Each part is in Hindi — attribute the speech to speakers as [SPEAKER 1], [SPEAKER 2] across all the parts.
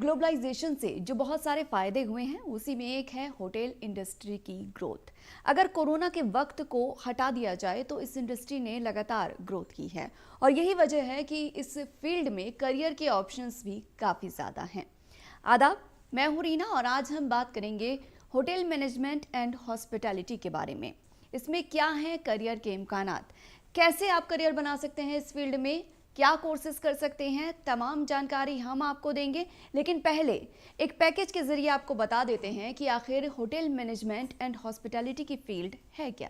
[SPEAKER 1] ग्लोबलाइजेशन से जो बहुत सारे फायदे हुए हैं उसी में एक है होटल इंडस्ट्री की ग्रोथ। अगर कोरोना के वक्त को हटा दिया जाए तो इस इंडस्ट्री ने लगातार ग्रोथ की है और यही वजह है कि इस फील्ड में करियर के ऑप्शंस भी काफ़ी ज़्यादा हैं। आदाब, मैं हूं रीना और आज हम बात करेंगे होटल मैनेजमेंट एंड हॉस्पिटैलिटी के बारे में। इसमें क्या है करियर के इम्कानात, कैसे आप करियर बना सकते हैं इस फील्ड में, क्या कोर्सेज कर सकते हैं, तमाम जानकारी हम आपको देंगे। लेकिन पहले एक पैकेज के जरिए आपको बता देते हैं कि आखिर होटल मैनेजमेंट एंड हॉस्पिटैलिटी की फील्ड है क्या।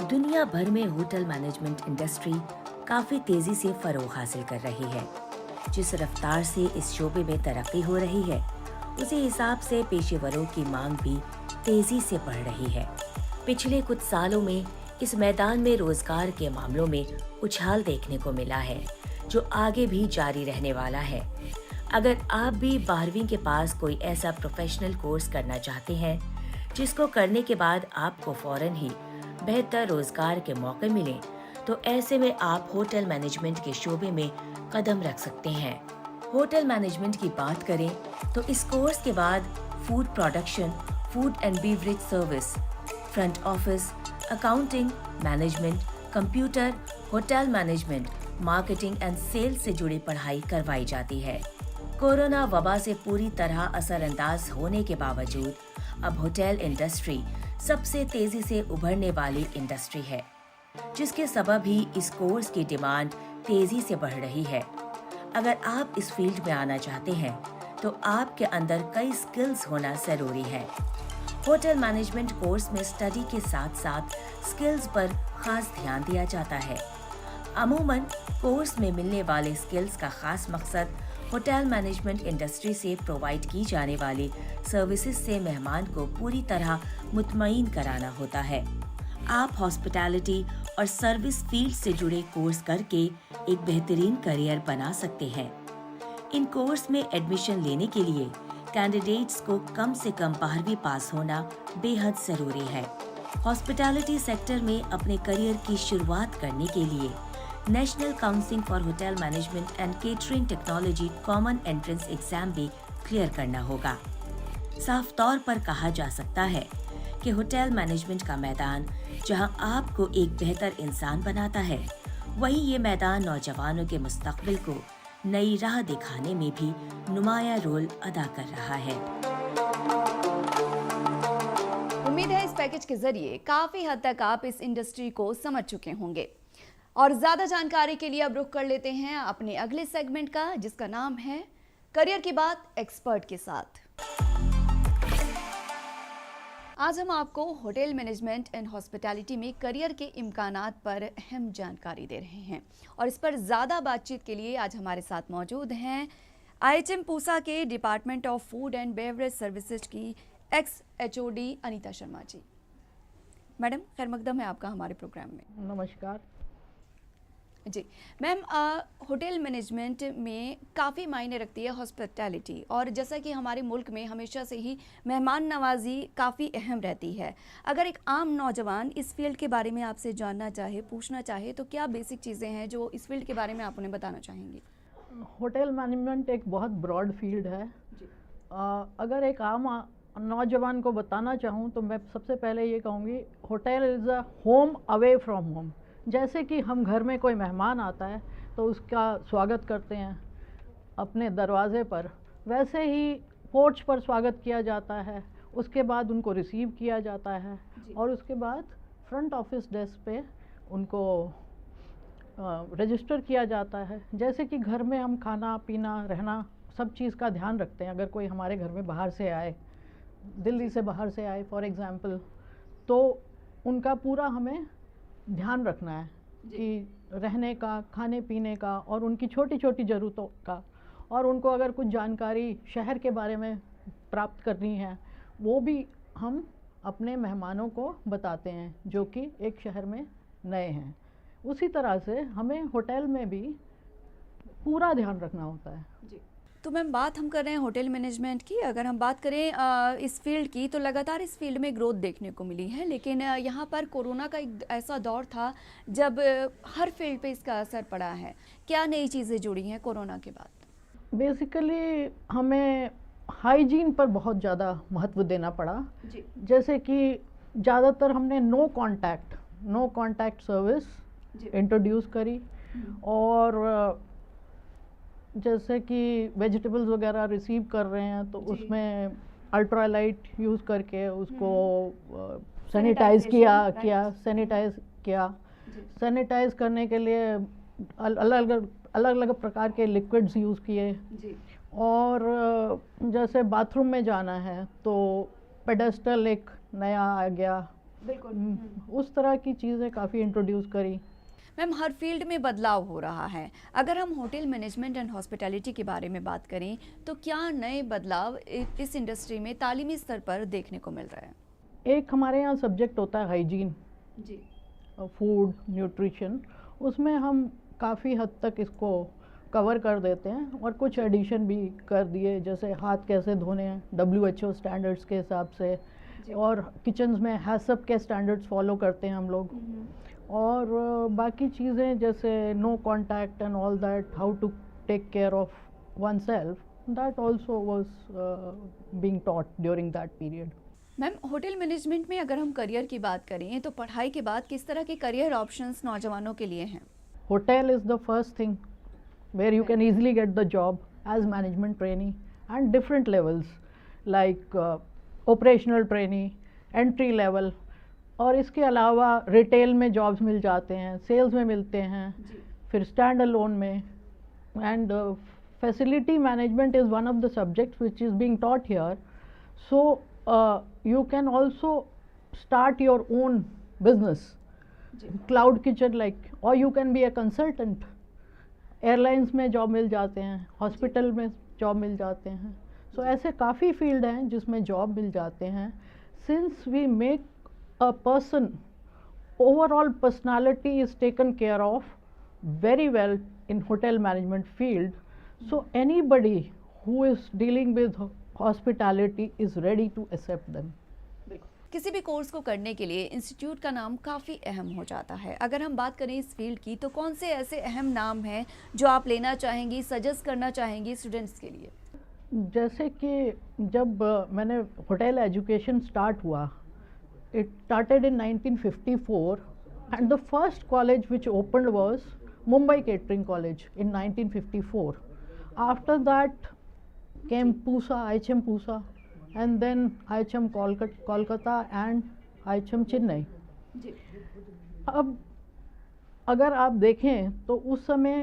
[SPEAKER 2] दुनिया भर में होटल मैनेजमेंट इंडस्ट्री काफी तेजी से फरोग हासिल कर रही है। जिस रफ्तार से इस शोबे में तरक्की हो रही है, उसी हिसाब से पेशेवरों की मांग भी तेजी से बढ़ रही है। पिछले कुछ सालों में इस मैदान में रोजगार के मामलों में उछाल देखने को मिला है, जो आगे भी जारी रहने वाला है। अगर आप भी 12वीं के पास कोई ऐसा प्रोफेशनल कोर्स करना चाहते हैं जिसको करने के बाद आपको फौरन ही बेहतर रोजगार के मौके मिले, तो ऐसे में आप होटल मैनेजमेंट के शोबे में कदम रख सकते हैं। होटल मैनेजमेंट की बात करें तो इस कोर्स के बाद food production, food and beverage service, front office, accounting, management, computer, hotel management, marketing and sales से जुड़ी पढ़ाई करवाई जाती है। कोरोना वबा से पूरी तरह असरअंदाज होने के बावजूद अब होटल इंडस्ट्री सबसे तेजी से उभरने वाली इंडस्ट्री है, जिसके सबब ही इस कोर्स की डिमांड तेजी से बढ़ रही है। अगर आप इस फील्ड में आना चाहते हैं तो आपके अंदर कई स्किल्स होना जरूरी है। होटल मैनेजमेंट कोर्स में स्टडी के साथ साथ स्किल्स पर खास ध्यान दिया जाता है। अमूमन कोर्स में मिलने वाले स्किल्स का खास मकसद होटल मैनेजमेंट इंडस्ट्री से प्रोवाइड की जाने वाली सर्विसेज से मेहमान को पूरी तरह मुतमईन कराना होता है। आप हॉस्पिटैलिटी और सर्विस फील्ड से जुड़े कोर्स करके एक बेहतरीन करियर बना सकते हैं। इन कोर्स में एडमिशन लेने के लिए कैंडिडेट्स को कम से कम 12वीं पास होना बेहद जरूरी है। हॉस्पिटैलिटी सेक्टर में अपने करियर की शुरुआत करने के लिए national council for hotel management and catering technology common entrance exam भी क्लियर करना होगा। साफ तौर पर कहा जा सकता है कि होटल मैनेजमेंट का मैदान जहां आपको एक बेहतर इंसान बनाता है, वहीं ये मैदान नौजवानों के मुस्तकबिल को नई राह दिखाने में भी नुमाया रोल अदा कर रहा है।
[SPEAKER 1] उम्मीद है इस पैकेज के जरिए काफी हद तक आप इस इंडस्ट्री को समझ चुके होंगे और ज्यादा जानकारी के लिए अब रुख कर लेते हैं अपने अगले सेगमेंट का, जिसका नाम है करियर की बात एक्सपर्ट के साथ। आज हम आपको होटल मैनेजमेंट एंड हॉस्पिटैलिटी में करियर के इम्कानात पर अहम जानकारी दे रहे हैं और इस पर ज़्यादा बातचीत के लिए आज हमारे साथ मौजूद हैं IHM पूसा के department of food and beverage services की x HOD Anita Sharma ji. Madam, खैर मकदम है आपका हमारे प्रोग्राम में।
[SPEAKER 3] नमस्कार
[SPEAKER 1] जी मैम, होटल मैनेजमेंट में काफ़ी मायने रखती है हॉस्पिटैलिटी, और जैसा कि हमारे मुल्क में हमेशा से ही मेहमान नवाजी काफ़ी अहम रहती है। अगर एक आम नौजवान इस फील्ड के बारे में आपसे जानना चाहे, पूछना चाहे, तो क्या बेसिक चीज़ें हैं जो इस फील्ड के बारे में आप उन्हें बताना चाहेंगे?
[SPEAKER 3] होटल मैनेजमेंट एक बहुत ब्रॉड फील्ड है। अगर एक आम नौजवान को बताना चाहूँ तो मैं सबसे पहले ये कहूँगी, hotel is a home away from home. जैसे कि हम घर में कोई मेहमान आता है तो उसका स्वागत करते हैं अपने दरवाज़े पर, वैसे ही पोर्च पर स्वागत किया जाता है। उसके बाद उनको रिसीव किया जाता है और उसके बाद फ्रंट ऑफिस डेस्क पे उनको रजिस्टर किया जाता है। जैसे कि घर में हम खाना पीना रहना सब चीज़ का ध्यान रखते हैं। अगर कोई हमारे घर में बाहर से आए, दिल्ली से बाहर से आए फॉर एग्ज़ाम्पल, तो उनका पूरा हमें ध्यान रखना है कि रहने का, खाने पीने का और उनकी छोटी छोटी ज़रूरतों का। और उनको अगर कुछ जानकारी शहर के बारे में प्राप्त करनी है, वो भी हम अपने मेहमानों को बताते हैं जो कि एक शहर में नए हैं। उसी तरह से हमें होटल में भी पूरा ध्यान रखना होता है।
[SPEAKER 1] जी, तो मैम बात हम कर रहे हैं होटल मैनेजमेंट की। अगर हम बात करें इस फील्ड की, तो लगातार इस फील्ड में ग्रोथ देखने को मिली है, लेकिन यहाँ पर कोरोना का एक ऐसा दौर था जब हर फील्ड पे इसका असर पड़ा है। क्या नई चीज़ें जुड़ी हैं कोरोना के बाद?
[SPEAKER 3] बेसिकली हमें हाइजीन पर बहुत ज़्यादा महत्व देना पड़ा
[SPEAKER 1] जी।
[SPEAKER 3] जैसे कि ज़्यादातर हमने नो कांटेक्ट सर्विस इंट्रोड्यूस करी और जैसे कि वेजिटेबल्स वगैरह रिसीव कर रहे हैं तो उसमें अल्ट्रालाइट यूज़ करके उसको सैनिटाइज किया सैनिटाइज करने के लिए अलग अलग प्रकार के लिक्विड्स यूज़ किए और जैसे बाथरूम में जाना है तो पेडेस्टल एक नया आ गया,
[SPEAKER 1] बिल्कुल
[SPEAKER 3] उस तरह की चीज़ें काफ़ी इंट्रोड्यूस करी।
[SPEAKER 1] मैम हर फील्ड में बदलाव हो रहा है। अगर हम होटल मैनेजमेंट एंड हॉस्पिटैलिटी के बारे में बात करें तो क्या नए बदलाव इस इंडस्ट्री में तालीमी स्तर पर देखने को मिल रहा है?
[SPEAKER 3] एक हमारे यहाँ सब्जेक्ट होता है हाइजीन,
[SPEAKER 1] जी,
[SPEAKER 3] फूड न्यूट्रिशन, उसमें हम काफ़ी हद तक इसको कवर कर देते हैं और कुछ एडिशन भी कर दिए, जैसे हाथ कैसे धोने हैं WHO स्टैंडर्ड्स के हिसाब से, और किचन्स में हैसप के स्टैंडर्ड्स फॉलो करते हैं हम लोग, और बाकी चीज़ें जैसे no contact and all that, how to take care of oneself, that also was being taught during that period.
[SPEAKER 1] Ma'am hotel management में अगर हम करियर की बात करें तो पढ़ाई के बाद किस तरह के करियर ऑप्शंस नौजवानों के लिए हैं?
[SPEAKER 3] Hotel is the first thing where you can easily get the job as management trainee and different levels like operational trainee, entry level, और इसके अलावा रिटेल में जॉब्स मिल जाते हैं, सेल्स में मिलते हैं, फिर स्टैंड अलोन में, and facility management is one of the subjects which is being taught here, so you can also start your own business, cloud kitchen like, और you can be a consultant. Airlines में जॉब मिल जाते हैं, हॉस्पिटल में जॉब मिल जाते हैं, सो ऐसे काफ़ी फील्ड हैं जिसमें जॉब मिल जाते हैं। Since we make a person, overall personality is taken care of very well in hotel management field, so anybody who is dealing with hospitality is ready to accept them.
[SPEAKER 1] किसी भी कोर्स को करने के लिए इंस्टीट्यूट का नाम काफ़ी अहम हो जाता है। अगर हम बात करें इस फील्ड की तो कौन से ऐसे अहम नाम हैं जो आप लेना चाहेंगी, सजेस्ट करना चाहेंगी स्टूडेंट्स के लिए?
[SPEAKER 3] जैसे कि जब मैंने होटल एजुकेशन स्टार्ट हुआ, it started in 1954 and the first college which opened was Mumbai Catering College in 1954. After that came Pusa, IHM Pusa, and then IHM Kolkata and IHM Chennai. अब अगर आप देखें तो उस समय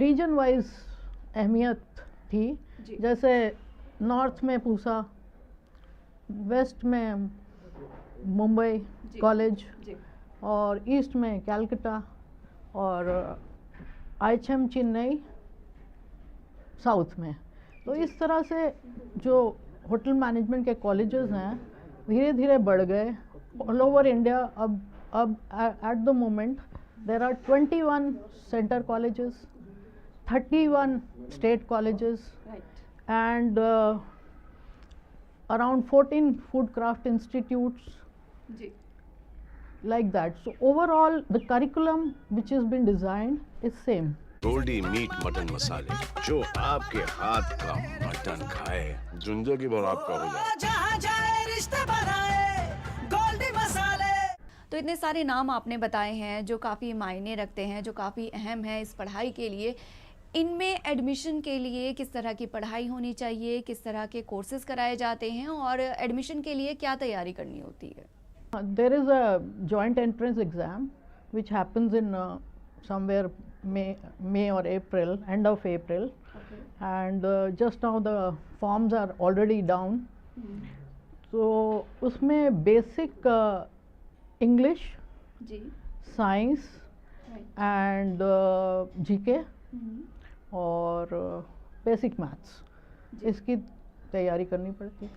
[SPEAKER 3] रीजन वाइज अहमियत थी, जैसे नॉर्थ में पूसा, वेस्ट में मुंबई कॉलेज, और ईस्ट में कैलकाटा, और IHM चेन्नई साउथ में। तो इस तरह से जो होटल मैनेजमेंट के कॉलेजेस हैं धीरे धीरे बढ़ गए ऑल ओवर इंडिया। अब at the moment there are 21 centre colleges, 31 state colleges, and around 14 food craft institutes, like that. So overall the curriculum which has been designed is same.
[SPEAKER 4] Goldiee meat mutton मसाले, जो आपके हाथ का मटन खाए जिंदगी भर आपका हो जाए। जहाँ जाए रिश्ते
[SPEAKER 1] बनाए गोल्डी मसाले। तो इतने सारे नाम आपने बताए हैं जो काफ़ी मायने रखते हैं, जो काफ़ी अहम है इस पढ़ाई के लिए। इनमें एडमिशन के लिए किस तरह की पढ़ाई होनी चाहिए, किस तरह के कोर्सेज कराए जाते हैं और एडमिशन के लिए क्या तैयारी करनी होती है?
[SPEAKER 3] There is a joint entrance exam which happens in somewhere May or April, end of April, and just now the forms are already down. So उसमें basic English, science, and GK और बेसिक मैथ्स, इसकी तैयारी करनी पड़ती है।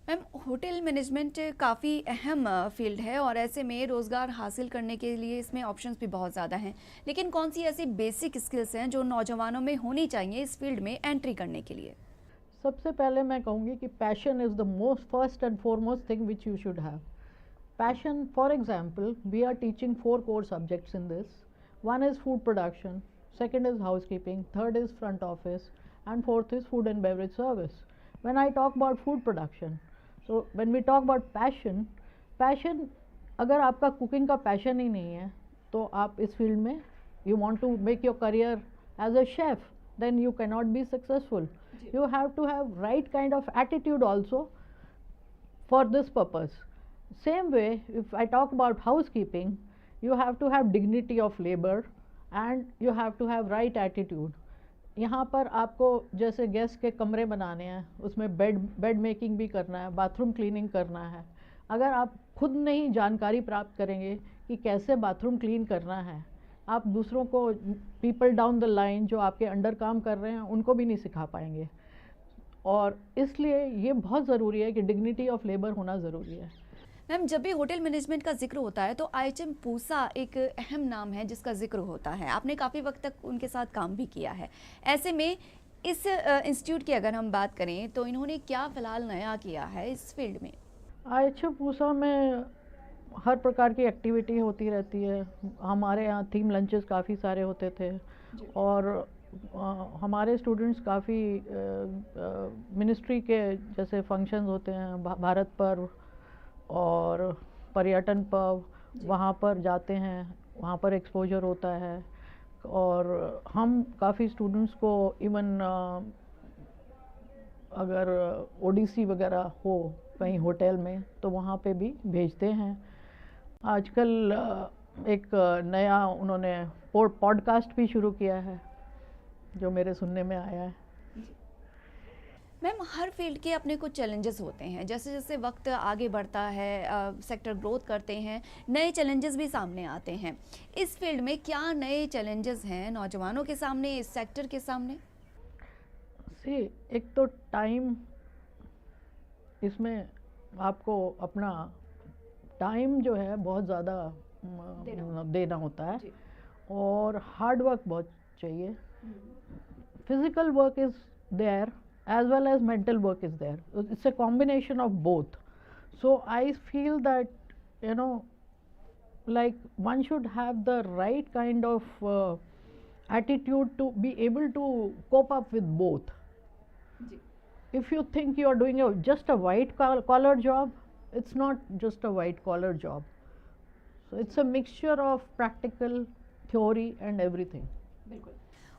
[SPEAKER 1] मैम, होटल मैनेजमेंट काफ़ी अहम फील्ड है और ऐसे में रोज़गार हासिल करने के लिए इसमें ऑप्शंस भी बहुत ज़्यादा हैं। लेकिन कौन सी ऐसी बेसिक स्किल्स हैं जो नौजवानों में होनी चाहिए इस फील्ड में एंट्री करने के लिए?
[SPEAKER 3] सबसे पहले मैं कहूँगी कि passion is the most first and foremost thing which you should have. Passion, for example, we are teaching 4 core subjects in this. One is food production, second is housekeeping, third is front office, and fourth is food and beverage service. When I talk about food production, so when we talk about passion, अगर आपका कुकिंग का पैशन ही नहीं है तो आप इस फील्ड में you want to make your career as a chef, then you cannot be successful. You have to have right kind of attitude also for this purpose. Same way, if I talk about housekeeping, you have to have dignity of labor and you have to have right attitude. यहाँ पर आपको जैसे गेस्ट के कमरे बनाने हैं, उसमें बेड मेकिंग भी करना है, बाथरूम क्लीनिंग करना है. अगर आप खुद नहीं जानकारी प्राप्त करेंगे कि कैसे बाथरूम क्लीन करना है, आप दूसरों को, पीपल डाउन द लाइन जो आपके अंडर काम कर रहे हैं, उनको भी नहीं सिखा पाएंगे. और इसलिए ये बहुत ज़रूरी है कि डिग्निटी ऑफ लेबर होना ज़रूरी है.
[SPEAKER 1] मैम, जब भी होटल मैनेजमेंट का जिक्र होता है तो IHM पूसा एक अहम नाम है जिसका जिक्र होता है. आपने काफ़ी वक्त तक उनके साथ काम भी किया है. ऐसे में इस इंस्टीट्यूट की अगर हम बात करें तो इन्होंने क्या फ़िलहाल नया किया है इस फील्ड में?
[SPEAKER 3] IHM पूसा में हर प्रकार की एक्टिविटी होती रहती है. हमारे यहाँ थीम लंचेस काफ़ी सारे होते थे और हमारे स्टूडेंट्स काफ़ी मिनिस्ट्री के जैसे फंक्शंस होते हैं, भारत पर्व और पर्यटन पर्व, वहाँ पर जाते हैं, वहाँ पर एक्सपोजर होता है. और हम काफ़ी स्टूडेंट्स को इवन अगर ओडीसी वगैरह हो कहीं होटल में तो वहाँ पे भी भेजते हैं. आजकल एक नया उन्होंने पॉडकास्ट भी शुरू किया है जो मेरे सुनने में आया है.
[SPEAKER 1] मैम, हर फील्ड के अपने कुछ चैलेंजेस होते हैं. जैसे जैसे वक्त आगे बढ़ता है, सेक्टर ग्रोथ करते हैं, नए चैलेंजेस भी सामने आते हैं. इस फील्ड में क्या नए चैलेंजेस हैं नौजवानों के सामने, इस सेक्टर के सामने?
[SPEAKER 3] एक तो टाइम, इसमें आपको अपना टाइम जो है बहुत ज़्यादा देना होता है और हार्ड वर्क बहुत चाहिए. Physical work is there as well as mental work is there. It's a combination of both. So I feel that, you know, like one should have the right kind of attitude to be able to cope up with both. If you think you are doing just a white collar job, it's not just a white collar job. So it's a mixture of practical, theory and everything.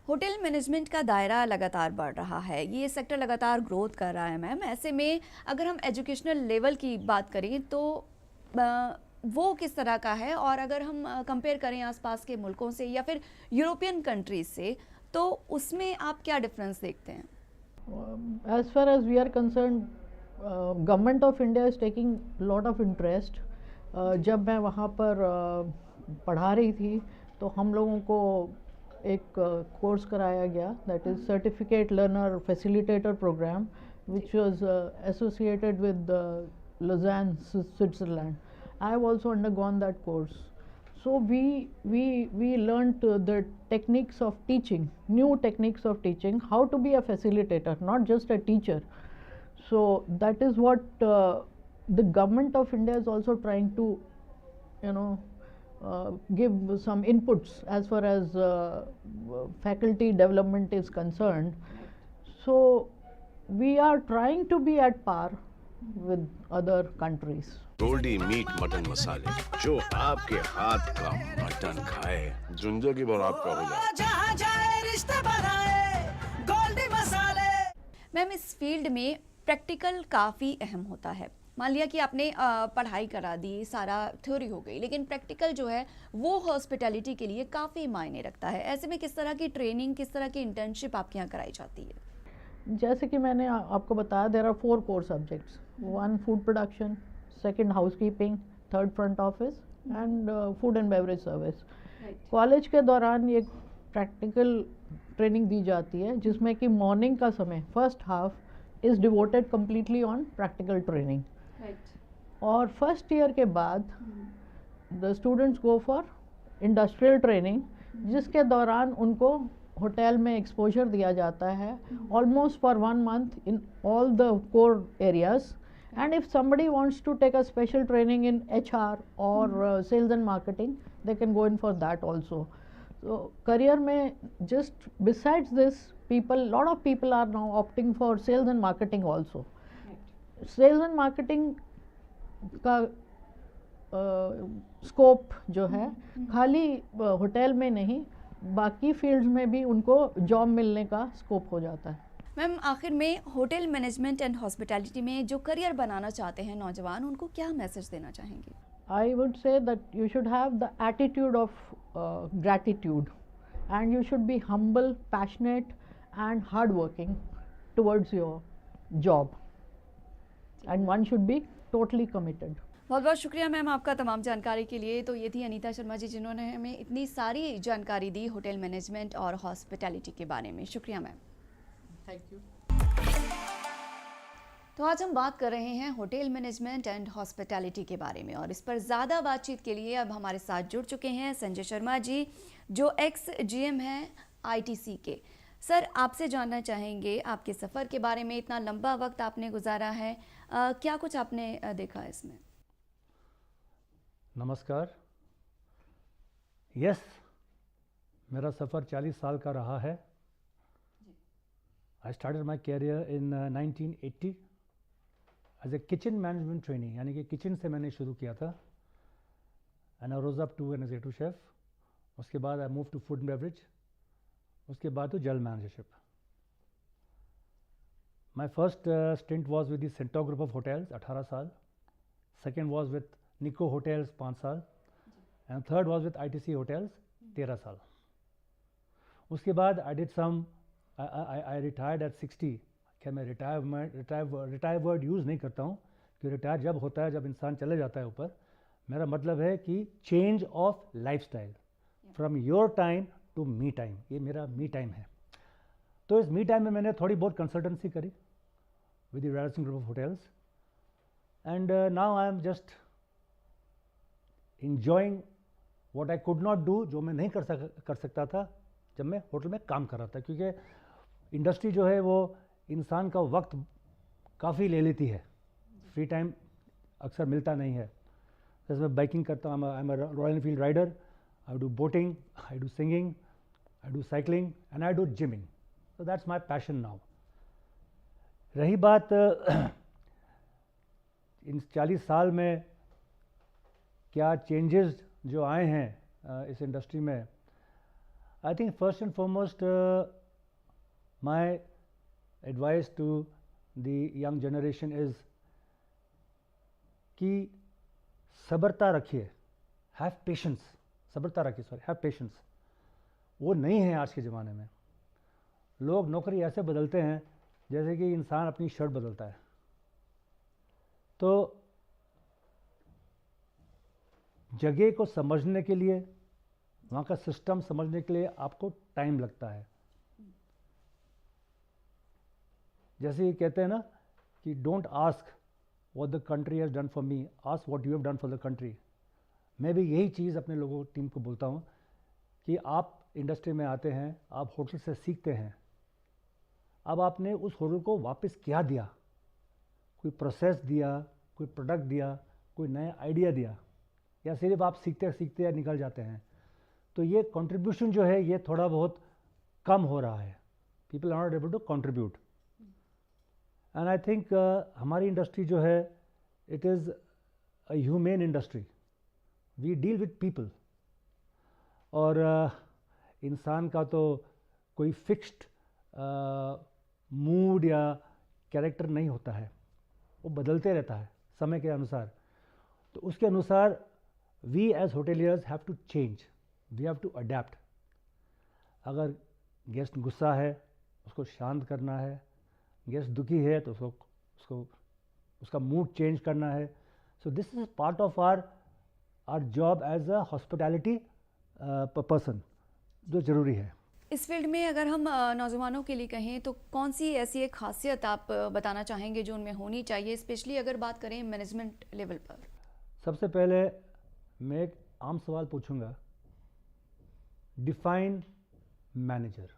[SPEAKER 1] Hotel management का दायरा लगातार बढ़ रहा है, ये सेक्टर लगातार ग्रोथ कर रहा है. मैम, ऐसे में अगर हम एजुकेशनल लेवल की बात करें तो वो किस तरह का है, और अगर हम कंपेयर करें आसपास के मुल्कों से या फिर यूरोपियन कंट्रीज से तो उसमें आप क्या डिफरेंस देखते हैं?
[SPEAKER 3] As far as we are concerned, government of India is taking lot of interest. जब मैं वहाँ पर पढ़ा रही थी तो हम लोगों को एक कोर्स कराया गया, that is certificate learner facilitator program, which was associated with Lausanne, Switzerland. I have also undergone that course. So we learnt the techniques of teaching, new techniques of teaching, how to be a facilitator, not just a teacher. So that is what the government of India is also trying to, you know, give some inputs as far as faculty development is concerned. So we are trying to be at par with other countries.
[SPEAKER 4] Goldiee meat mutton मसाले, जो आपके हाथ का मटन खाए जिंदगी भर आपका हो जाए.
[SPEAKER 5] जहाँ जाए रिश्ते बनाए गोल्डी मसाले.
[SPEAKER 1] मैम, इस फील्ड में प्रैक्टिकल काफ़ी अहम होता है. मान लिया कि आपने पढ़ाई करा दी, सारा थ्योरी हो गई, लेकिन प्रैक्टिकल जो है वो हॉस्पिटैलिटी के लिए काफ़ी मायने रखता है. ऐसे में किस तरह की ट्रेनिंग, किस तरह की इंटर्नशिप आपके यहाँ कराई जाती है?
[SPEAKER 3] जैसे कि मैंने आपको बताया, there are 4 core subjects. 1 food production, 2 housekeeping, 3 front office and food and beverage service. College के दौरान ये प्रैक्टिकल ट्रेनिंग दी जाती है जिसमें कि मॉर्निंग का समय, first half is devoted completely on practical training. और फर्स्ट ईयर के बाद the students go for industrial training, जिसके दौरान उनको होटल में एक्सपोजर दिया जाता है almost for 1 month in all the core areas. And if somebody wants to take a special training in HR or sales and marketing, they can go in for that also. So career में just besides this, lot of people are now opting for sales and marketing also. Sales and marketing का स्कोप जो है खाली होटल में नहीं, बाकी फील्ड्स में भी उनको जॉब मिलने का स्कोप हो जाता है.
[SPEAKER 1] मैम, आखिर में होटल मैनेजमेंट एंड हॉस्पिटैलिटी में जो करियर बनाना चाहते हैं नौजवान, उनको क्या मैसेज देना चाहेंगे?
[SPEAKER 3] I would say that you should have the attitude of gratitude, and you should be humble, passionate and hardworking towards your job, and one should be totally committed.
[SPEAKER 1] बहुत बहुत शुक्रिया मैम आपका तमाम जानकारी के लिए. तो ये थी अनीता शर्मा जी, जिन्होंने हमें इतनी सारी जानकारी दी होटल मैनेजमेंट और हॉस्पिटैलिटी के बारे में. शुक्रिया मैम.
[SPEAKER 3] Thank you.
[SPEAKER 1] तो आज हम बात कर रहे हैं होटल मैनेजमेंट एंड हॉस्पिटैलिटी के बारे में, और इस पर ज़्यादा बातचीत के लिए अब हमारे साथ जुड़ चुके हैं संजय शर्मा जी, जो एक्स GM हैं ITC के. सर, आपसे जानना चाहेंगे आपके सफ़र के बारे में. इतना लंबा वक्त आपने गुजारा है, क्या कुछ आपने देखा है इसमें?
[SPEAKER 6] नमस्कार. यस, मेरा सफ़र 40 साल का रहा है. I started my career in 1980 as a kitchen management training, यानी कि किचन से मैंने शुरू किया था. And I rose up to an executive chef. उसके बाद I move to food and beverage. उसके बाद तो general managership. My first stint was with the Centaur group of hotels 18 साल. Second was with Nikko hotels 5 साल. And third was with ITC hotels 13 साल. उसके बाद I did some I retired at 60. क्या मैं रिटायर वर्ड यूज़ नहीं करता हूँ, कि रिटायर जब होता है जब इंसान चले जाता है ऊपर. मेरा मतलब है कि change of lifestyle from your time to me time. ये मेरा मी टाइम है. तो इस मी टाइम में मैंने थोड़ी बहुत कंसल्टेंसी करी with the Radisson group of hotels. And now I am just enjoying what I could not do, जो मैं नहीं कर सकता था जब मैं होटल में काम कर रहा था. क्योंकि इंडस्ट्री जो है वो इंसान का वक्त काफ़ी ले लेती है. फ्री टाइम अक्सर मिलता नहीं है. जैसे मैं बाइकिंग करता हूँ, I am Royal Enfield rider. I do boating, I do singing, I do cycling and I do gymming. So that's my passion now. रही बात इन 40 साल में क्या चेंजेस जो आए हैं इस इंडस्ट्री में. I think first and foremost my advice to the young generation is कि सब्रता रखिए. Have patience. सब्रता रखिए, सॉरी, हैव पेशेंस. वो नहीं है आज के ज़माने में. लोग नौकरी ऐसे बदलते हैं जैसे कि इंसान अपनी शर्ट बदलता है. तो जगह को समझने के लिए, वहाँ का सिस्टम समझने के लिए आपको टाइम लगता है. जैसे ये कहते हैं ना कि don't ask what the country has done for me, ask what you have done for the country. मैं भी यही चीज़ अपने लोगों टीम को बोलता हूँ कि आप इंडस्ट्री में आते हैं, आप होटल से सीखते हैं. अब आपने उस होटल को वापस क्या दिया? कोई प्रोसेस दिया, कोई प्रोडक्ट दिया, कोई नया आइडिया दिया, या सिर्फ आप सीखते सीखते निकल जाते हैं? तो ये कंट्रीब्यूशन जो है ये थोड़ा बहुत कम हो रहा है. People are not able to contribute. And I think हमारी इंडस्ट्री जो है it is a humane industry. We deal with people. और इंसान का तो कोई फिक्स्ड मूड या कैरेक्टर नहीं होता है, वो बदलते रहता है समय के अनुसार. तो उसके अनुसार we as hoteliers have to change, we have to adapt. अगर गेस्ट गुस्सा है उसको शांत करना है, गेस्ट दुखी है तो उसका मूड चेंज करना है. So this is part of our job as a hospitality person, जो ज़रूरी है.
[SPEAKER 1] इस फील्ड में अगर हम नौजवानों के लिए कहें तो कौन सी ऐसी एक खासियत आप बताना चाहेंगे जो उनमें होनी चाहिए, स्पेशली अगर बात करें मैनेजमेंट लेवल पर?
[SPEAKER 6] सबसे पहले मैं एक आम सवाल पूछूंगा, डिफाइन मैनेजर।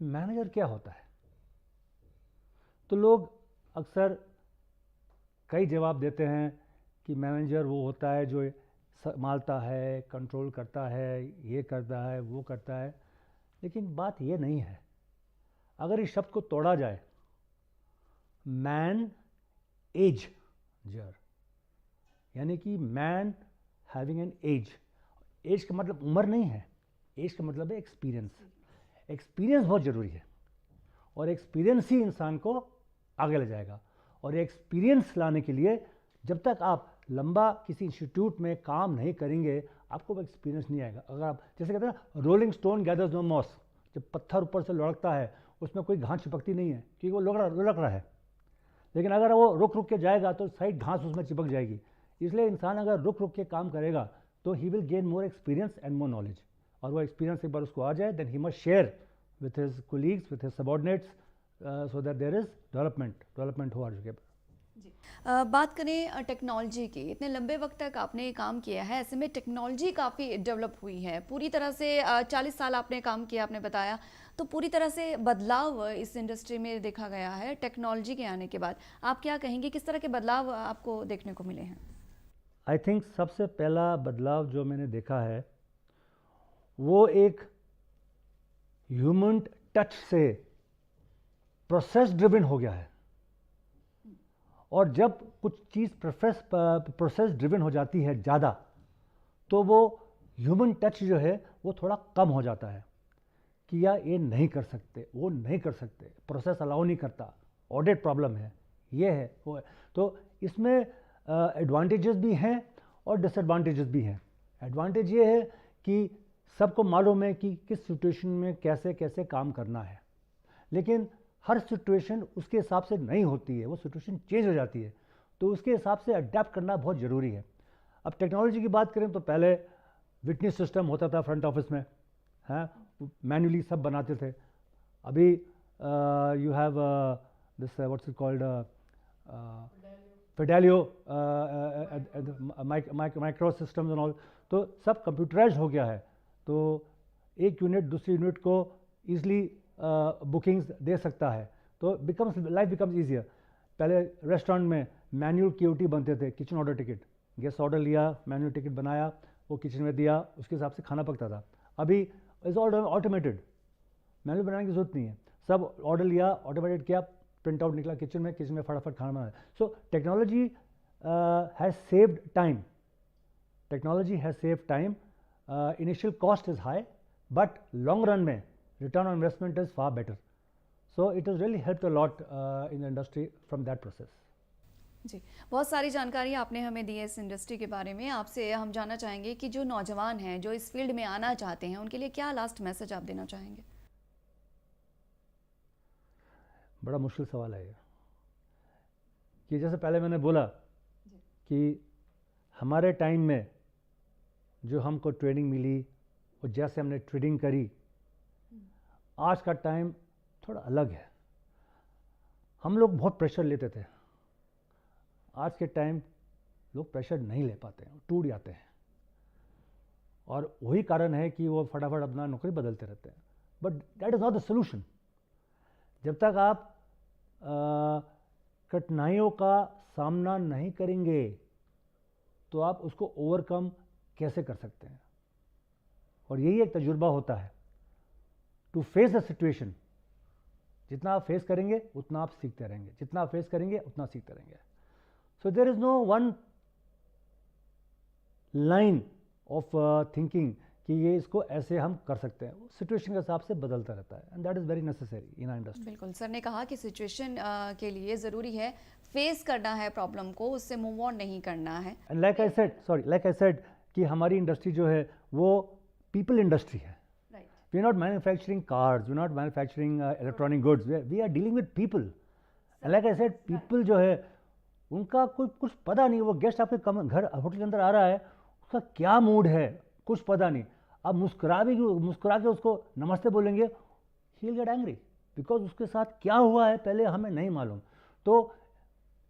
[SPEAKER 6] मैनेजर क्या होता है? तो लोग अक्सर कई जवाब देते हैं कि मैनेजर वो होता है जो संभालता है, कंट्रोल करता है, ये करता है, वो करता है। लेकिन बात ये नहीं है। अगर इस शब्द को तोड़ा जाए, मैन एज जर, यानी कि man having an age. Age का मतलब उम्र नहीं है, एज का मतलब है एक्सपीरियंस। एक्सपीरियंस बहुत ज़रूरी है और एक्सपीरियंस ही इंसान को आगे ले जाएगा। और एक्सपीरियंस लाने के लिए जब तक आप लंबा किसी इंस्टीट्यूट में काम नहीं करेंगे, आपको वो एक्सपीरियंस नहीं आएगा। अगर आप जैसे कहते हैं ना, rolling stone gathers no moss, जब पत्थर ऊपर से लुढ़कता है उसमें कोई घास चिपकती नहीं है क्योंकि वो लुढ़क रहा है। लेकिन अगर वो रुक के जाएगा तो साइड घास उसमें चिपक जाएगी। इसलिए इंसान अगर रुक के काम करेगा तो he will gain more experience and more knowledge. और वो एक्सपीरियंस एक बार उसको आ जाए, then he must share with his colleagues, with his subordinates, so that there is development हो हर जगह पर।
[SPEAKER 1] बात करें टेक्नोलॉजी की, इतने लंबे वक्त तक आपने काम किया है, ऐसे में टेक्नोलॉजी काफ़ी डेवलप हुई है पूरी तरह से। 40 साल आपने काम किया, आपने बताया, तो पूरी तरह से बदलाव इस इंडस्ट्री में देखा गया है टेक्नोलॉजी के आने के बाद। आप क्या कहेंगे, किस तरह के बदलाव आपको देखने को मिले हैं?
[SPEAKER 6] आई थिंक सबसे पहला बदलाव जो मैंने देखा है वो एक ह्यूमन टच से प्रोसेस ड्रिवन हो गया है। और जब कुछ चीज़ प्रोसेस ड्रिवन हो जाती है ज़्यादा, तो वो ह्यूमन टच जो है वो थोड़ा कम हो जाता है कि यार ये नहीं कर सकते, वो नहीं कर सकते, प्रोसेस अलाउ नहीं करता, ऑडिट प्रॉब्लम है, ये है, वो है। तो इसमें एडवांटेजेस भी हैं और डिसएडवांटेजेस भी हैं। एडवांटेज ये है कि सबको मालूम है कि किस सिचुएशन में कैसे कैसे काम करना है, लेकिन हर सिचुएशन उसके हिसाब से नहीं होती है, वो सिचुएशन चेंज हो जाती है, तो उसके हिसाब से अडेप्ट करना बहुत ज़रूरी है। अब टेक्नोलॉजी की बात करें तो पहले विटनेस सिस्टम होता था फ्रंट ऑफिस में, हैं, मैन्युअली सब बनाते थे। अभी you have this what's it called Fidelio micro systems and all, तो सब कंप्यूटराइज हो गया है। तो एक यूनिट दूसरी यूनिट को ईजिली बुकिंग्स दे सकता है, तो लाइफ बिकम्स ईजियर। पहले रेस्टोरेंट में मैनुअल क्यूटी बनते थे, kitchen order ticket, guest order लिया, मैनुअल टिकट बनाया, वो किचन में दिया, उसके हिसाब से खाना पकता था। अभी इज ऑल ऑटोमेटेड, मैनुअल बनाने की जरूरत नहीं है, सब ऑर्डर लिया, ऑटोमेटेड किया, प्रिंट आउट निकला किचन में फटाफट खाना बनाया। So technology has saved time, technology has saved time. Initial cost is high, but long run में return on investment is far better. So it has really helped a lot in the industry from that process.
[SPEAKER 1] जी, बहुत सारी जानकारी आपने हमें दी है इस इंडस्ट्री के बारे में। आपसे हम जानना चाहेंगे कि जो नौजवान हैं जो इस फील्ड में आना चाहते हैं, उनके लिए क्या लास्ट मैसेज आप देना चाहेंगे?
[SPEAKER 6] बड़ा मुश्किल सवाल है ये, कि जैसे पहले मैंने बोला कि हमारे टाइम में जो हमको ट्रेनिंग मिली और जैसे हमने ट्रेडिंग करी, आज का टाइम थोड़ा अलग है। हम लोग बहुत प्रेशर लेते थे, आज के टाइम लोग प्रेशर नहीं ले पाते हैं, टूट जाते हैं, और वही कारण है कि वो फटाफट अपना नौकरी बदलते रहते हैं। But that is not the solution. जब तक आप कठिनाइयों का सामना नहीं करेंगे तो आप उसको ओवरकम कैसे कर सकते हैं? और यही एक तजुर्बा होता है, टू फेस द सिचुएशन। जितना आप फेस करेंगे उतना आप सीखते रहेंगे, जितना आप फेस करेंगे उतना सीखते रहेंगे। So there is no one line of thinking कि ये इसको ऐसे हम कर सकते हैं, सिचुएशन के हिसाब से बदलता रहता है, and that is very necessary in our industry.
[SPEAKER 1] बिल्कुल, सर ने कहा कि सिचुएशन के लिए ज़रूरी है फेस करना है प्रॉब्लम को, उससे मूव ऑन नहीं करना है।
[SPEAKER 6] एंड लाइक आई सेड कि हमारी इंडस्ट्री जो है वो पीपल इंडस्ट्री है। We are not manufacturing cars, we are not manufacturing electronic goods, we are dealing with people. And like I said, people जो है उनका कुछ पता नहीं, वो गेस्ट आपके घर होटल के अंदर आ रहा है, उसका क्या मूड है कुछ पता नहीं। आप मुस्कुरा के उसको नमस्ते बोलेंगे, he will get angry, because उसके साथ क्या हुआ है पहले हमें नहीं मालूम। तो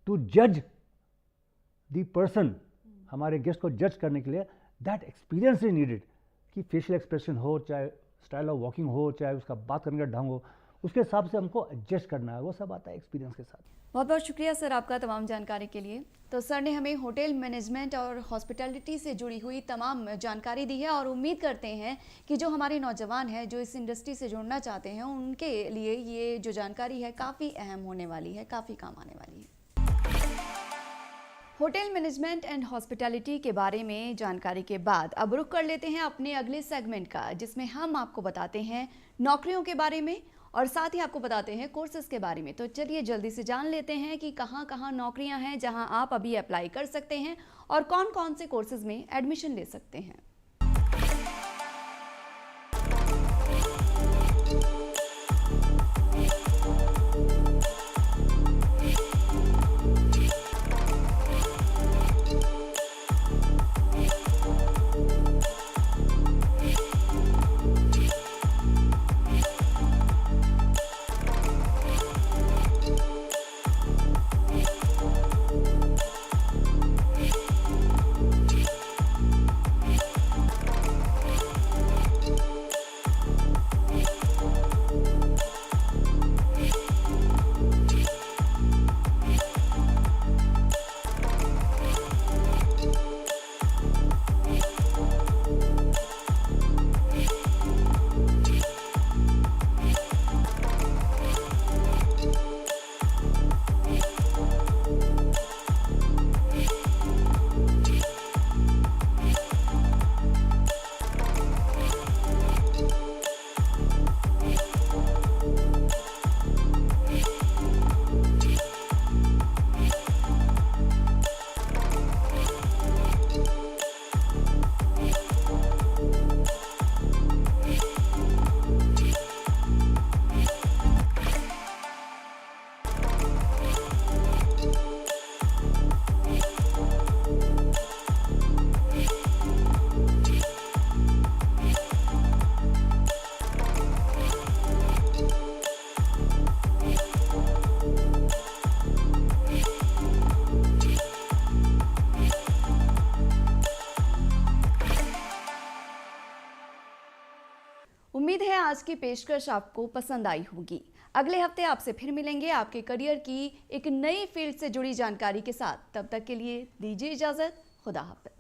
[SPEAKER 6] टू जज द पर्सन, हमारे गेस्ट को जज करने के लिए दैट एक्सपीरियंस इज नीडेड, कि फेशियल एक्सप्रेशन हो, चाहे स्टाइल ऑफ वॉकिंग हो, चाहे उसका बात करने का ढंग हो, उसके हिसाब से हमको एडजस्ट करना है। वो सब आता है एक्सपीरियंस के साथ।
[SPEAKER 1] बहुत बहुत शुक्रिया सर आपका तमाम जानकारी के लिए। तो सर ने हमें होटल मैनेजमेंट और हॉस्पिटैलिटी से जुड़ी हुई तमाम जानकारी दी है और उम्मीद करते हैं कि जो हमारे नौजवान हैं जो इस इंडस्ट्री से जुड़ना चाहते हैं उनके लिए ये जो जानकारी है काफ़ी अहम होने वाली है, काफ़ी काम आने वाली है। होटल मैनेजमेंट एंड हॉस्पिटैलिटी के बारे में जानकारी के बाद अब रुक कर लेते हैं अपने अगले सेगमेंट का, जिसमें हम आपको बताते हैं नौकरियों के बारे में और साथ ही आपको बताते हैं कोर्सेज के बारे में। तो चलिए जल्दी से जान लेते हैं कि कहाँ कहाँ नौकरियां हैं जहां आप अभी अप्लाई कर सकते हैं और कौन कौन से कोर्सेज में एडमिशन ले सकते हैं। उम्मीद है आज की पेशकश आपको पसंद आई होगी। अगले हफ्ते आपसे फिर मिलेंगे आपके करियर की एक नई फील्ड से जुड़ी जानकारी के साथ। तब तक के लिए दीजिए इजाजत। खुदा हाफिज।